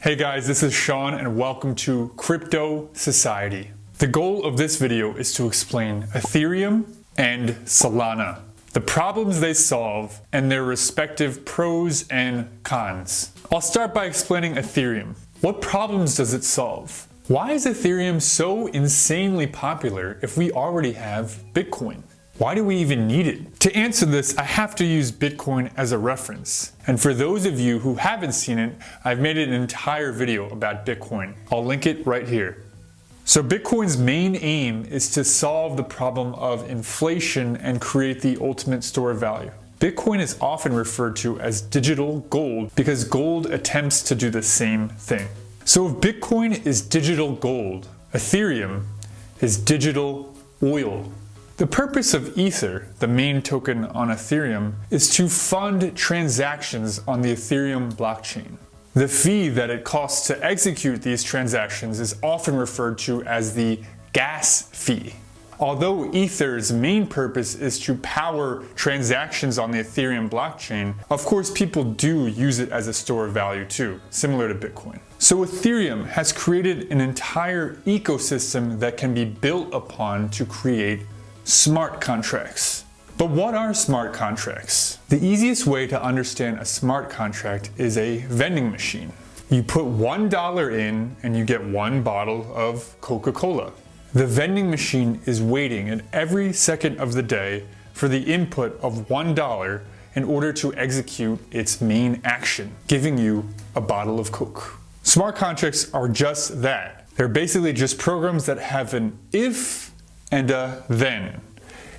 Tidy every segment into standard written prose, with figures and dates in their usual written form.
Hey guys, this is Sean and welcome to Crypto Society. The goal of this video is to explain Ethereum and Solana, the problems they solve, and their respective pros and cons. I'll start by explaining Ethereum. What problems does it solve? Why is Ethereum so insanely popular if we already have Bitcoin? Why do we even need it? To answer this, I have to use Bitcoin as a reference. And for those of you who haven't seen it, I've made an entire video about Bitcoin. I'll link it right here. So Bitcoin's main aim is to solve the problem of inflation and create the ultimate store of value. Bitcoin is often referred to as digital gold because gold attempts to do the same thing. So if Bitcoin is digital gold, Ethereum is digital oil. The purpose of Ether, the main token on Ethereum, is to fund transactions on the Ethereum blockchain. The fee that it costs to execute these transactions is often referred to as the gas fee. Although Ether's main purpose is to power transactions on the Ethereum blockchain, of course people do use it as a store of value too, similar to Bitcoin. So Ethereum has created an entire ecosystem that can be built upon to create smart contracts. But what are smart contracts? The easiest way to understand a smart contract is a vending machine. You put $1 in and you get one bottle of Coca-Cola. The vending machine is waiting at every second of the day for the input of $1 in order to execute its main action, giving you a bottle of Coke. Smart contracts are just that. They're basically just programs that have an if and a then.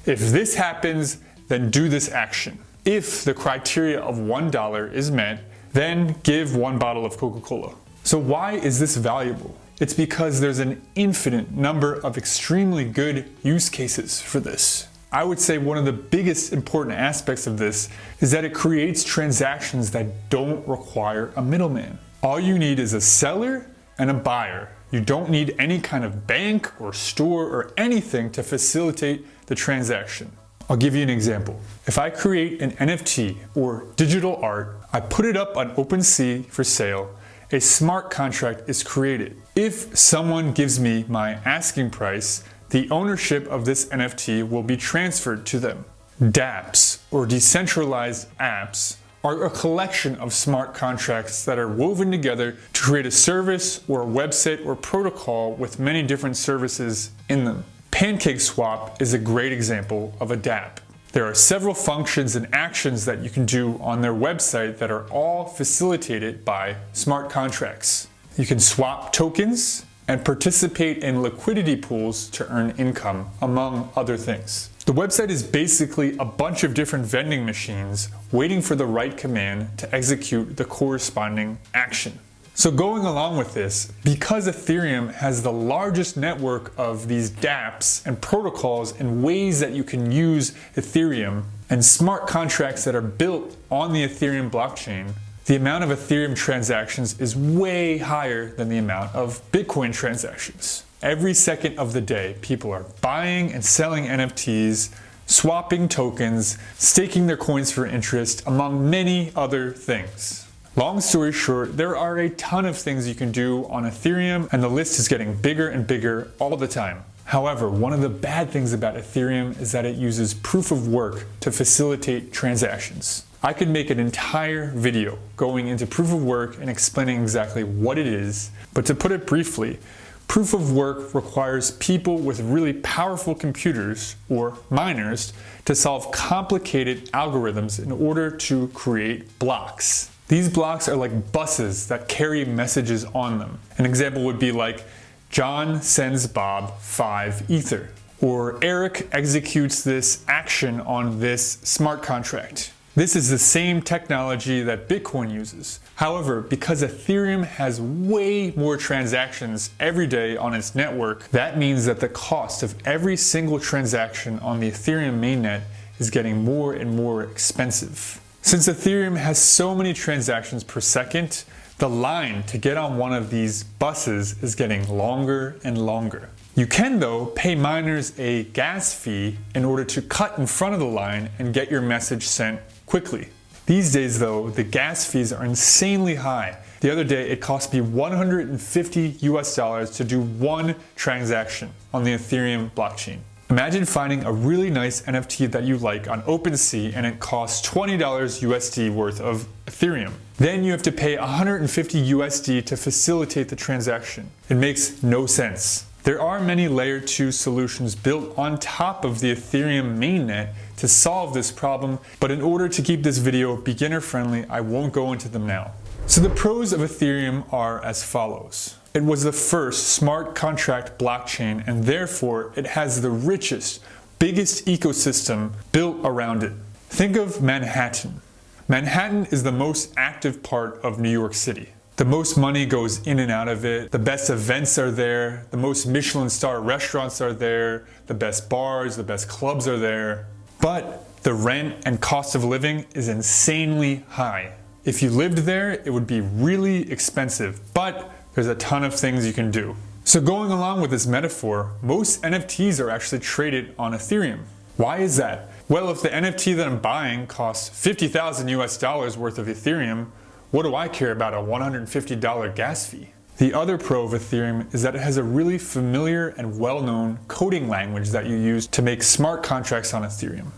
If this happens, then do this action. If the criteria of $1 is met, then give one bottle of Coca-Cola. So why is this valuable? It's because there's an infinite number of extremely good use cases for this. I would say one of the biggest important aspects of this is that it creates transactions that don't require a middleman. All you need is a seller and a buyer. You don't need any kind of bank or store or anything to facilitate the transaction. I'll give you an example. If I create an NFT or digital art, I put it up on OpenSea for sale, a smart contract is created. If someone gives me my asking price, the ownership of this NFT will be transferred to them. dApps, or decentralized apps, are a collection of smart contracts that are woven together to create a service or a website or protocol with many different services in them. PancakeSwap is a great example of a dApp. There are several functions and actions that you can do on their website that are all facilitated by smart contracts. You can swap tokens and participate in liquidity pools to earn income, among other things. The website is basically a bunch of different vending machines waiting for the right command to execute the corresponding action. So going along with this, because Ethereum has the largest network of these dApps and protocols and ways that you can use Ethereum and smart contracts that are built on the Ethereum blockchain, the amount of Ethereum transactions is way higher than the amount of Bitcoin transactions. Every second of the day, people are buying and selling NFTs, swapping tokens, staking their coins for interest, among many other things. Long story short, there are a ton of things you can do on Ethereum, and the list is getting bigger and bigger all the time. However, one of the bad things about Ethereum is that it uses proof of work to facilitate transactions. I could make an entire video going into proof of work and explaining exactly what it is, but to put it briefly, proof of work requires people with really powerful computers, or miners, to solve complicated algorithms in order to create blocks. These blocks are like buses that carry messages on them. An example would be like, John sends Bob 5 Ether, or Eric executes this action on this smart contract. This is the same technology that Bitcoin uses. However, because Ethereum has way more transactions every day on its network, that means that the cost of every single transaction on the Ethereum mainnet is getting more and more expensive. Since Ethereum has so many transactions per second, the line to get on one of these buses is getting longer and longer. You can, though, pay miners a gas fee in order to cut in front of the line and get your message sent quickly. These days, though, the gas fees are insanely high The other day, it cost me $150 to do one transaction on the Ethereum blockchain. Imagine finding a really nice NFT that you like on OpenSea and it costs $20 USD worth of Ethereum. Then you have to pay $150 USD to facilitate the transaction. It makes no sense. There are many layer 2 solutions built on top of the Ethereum mainnet to solve this problem, but in order to keep this video beginner friendly, I won't go into them now. So the pros of Ethereum are as follows. It was the first smart contract blockchain, and therefore it has the richest, biggest ecosystem built around it. Think of Manhattan. Manhattan is the most active part of New York City. The most money goes in and out of it. The best events are there. The most Michelin star restaurants are there. The best bars, the best clubs are there. But the rent and cost of living is insanely high. If you lived there, it would be really expensive, but there's a ton of things you can do. So going along with this metaphor, most NFTs are actually traded on Ethereum. Why is that? Well, if the NFT that I'm buying costs $50,000 US worth of Ethereum, what do I care about a $150 gas fee? The other pro of Ethereum is that it has a really familiar and well-known coding language that you use to make smart contracts on Ethereum.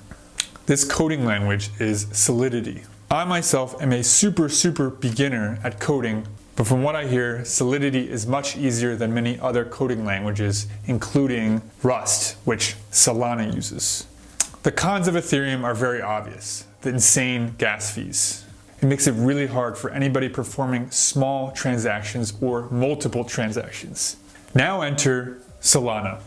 This coding language is Solidity. I myself am a super beginner at coding, but from what I hear, Solidity is much easier than many other coding languages, including Rust, which Solana uses. The cons of Ethereum are very obvious. The insane gas fees. It makes it really hard for anybody performing small transactions or multiple transactions. Now enter Solana.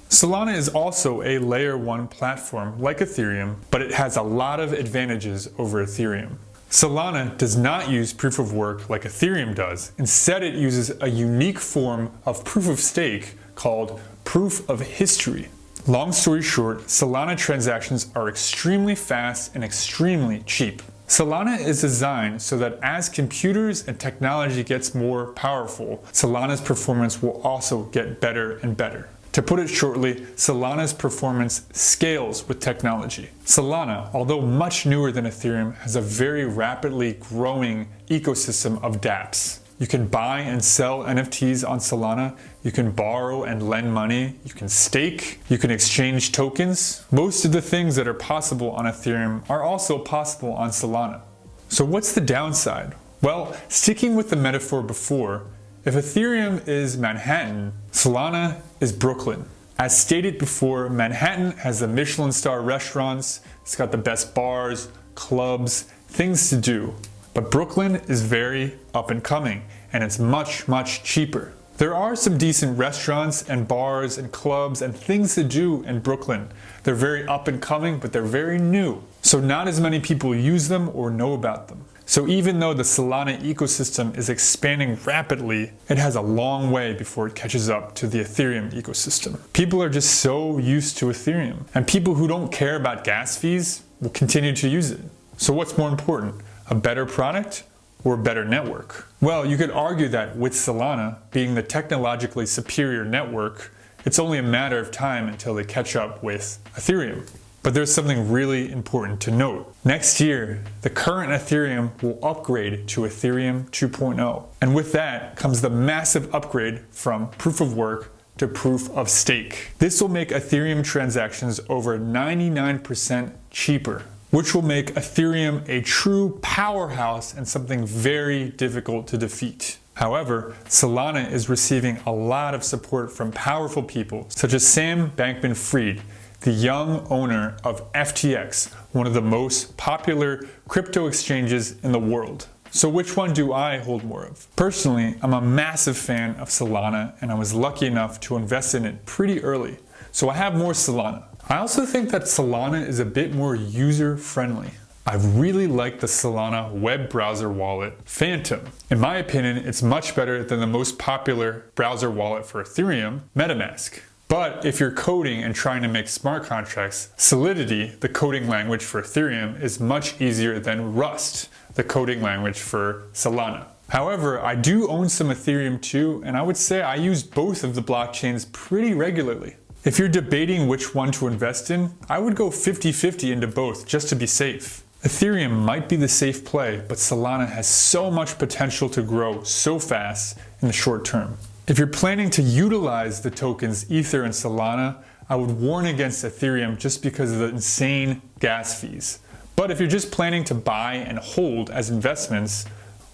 Solana is also a layer 1 platform like Ethereum, but it has a lot of advantages over Ethereum. Solana does not use proof of work like Ethereum does. Instead, it uses a unique form of proof of stake called proof of history. Long story short, Solana transactions are extremely fast and extremely cheap. Solana is designed so that as computers and technology gets more powerful, Solana's performance will also get better and better. To put it shortly, Solana's performance scales with technology. Solana, although much newer than Ethereum, has a very rapidly growing ecosystem of dApps. You can buy and sell NFTs on Solana, you can borrow and lend money, you can stake, you can exchange tokens. Most of the things that are possible on Ethereum are also possible on Solana. So what's the downside? Well, sticking with the metaphor before, if Ethereum is Manhattan, Solana is Brooklyn. As stated before, Manhattan has the Michelin star restaurants, it's got the best bars, clubs, things to do. But Brooklyn is very up and coming, and it's much cheaper. There are some decent restaurants and bars and clubs and things to do in Brooklyn. They're very up and coming, but they're very new. So not as many people use them or know about them. So even though the Solana ecosystem is expanding rapidly, it has a long way before it catches up to the Ethereum ecosystem. People are just so used to Ethereum, and people who don't care about gas fees will continue to use it. So what's more important, a better product or a better network? Well, you could argue that with Solana being the technologically superior network, it's only a matter of time until they catch up with Ethereum. But there's something really important to note. Next year, the current Ethereum will upgrade to Ethereum 2.0. And with that comes the massive upgrade from proof of work to proof of stake. This will make Ethereum transactions over 99% cheaper, which will make Ethereum a true powerhouse and something very difficult to defeat. However, Solana is receiving a lot of support from powerful people such as Sam Bankman-Fried, the young owner of FTX, one of the most popular crypto exchanges in the world. So which one do I hold more of? Personally, I'm a massive fan of Solana, and I was lucky enough to invest in it pretty early. So I have more Solana. I also think that Solana is a bit more user-friendly. I really like the Solana web browser wallet, Phantom. In my opinion, it's much better than the most popular browser wallet for Ethereum, MetaMask. But if you're coding and trying to make smart contracts, Solidity, the coding language for Ethereum, is much easier than Rust, the coding language for Solana. However, I do own some Ethereum too, and I would say I use both of the blockchains pretty regularly. If you're debating which one to invest in, I would go 50-50 into both just to be safe. Ethereum might be the safe play, but Solana has so much potential to grow so fast in the short term. If you're planning to utilize the tokens Ether and Solana, I would warn against Ethereum just because of the insane gas fees. But if you're just planning to buy and hold as investments,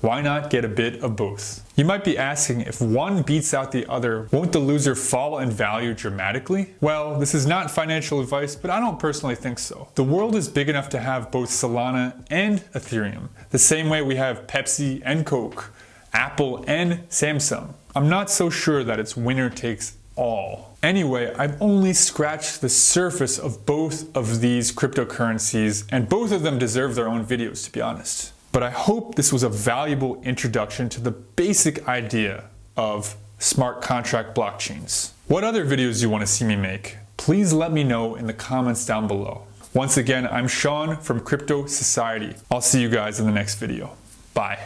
why not get a bit of both? You might be asking, if one beats out the other, won't the loser fall in value dramatically? Well, this is not financial advice, but I don't personally think so. The world is big enough to have both Solana and Ethereum, the same way we have Pepsi and Coke, Apple and Samsung. I'm not so sure that it's winner takes all. Anyway, I've only scratched the surface of both of these cryptocurrencies, and both of them deserve their own videos, to be honest. But I hope this was a valuable introduction to the basic idea of smart contract blockchains. What other videos do you want to see me make? Please let me know in the comments down below. Once again, I'm Sean from Crypto Society. I'll see you guys in the next video. Bye.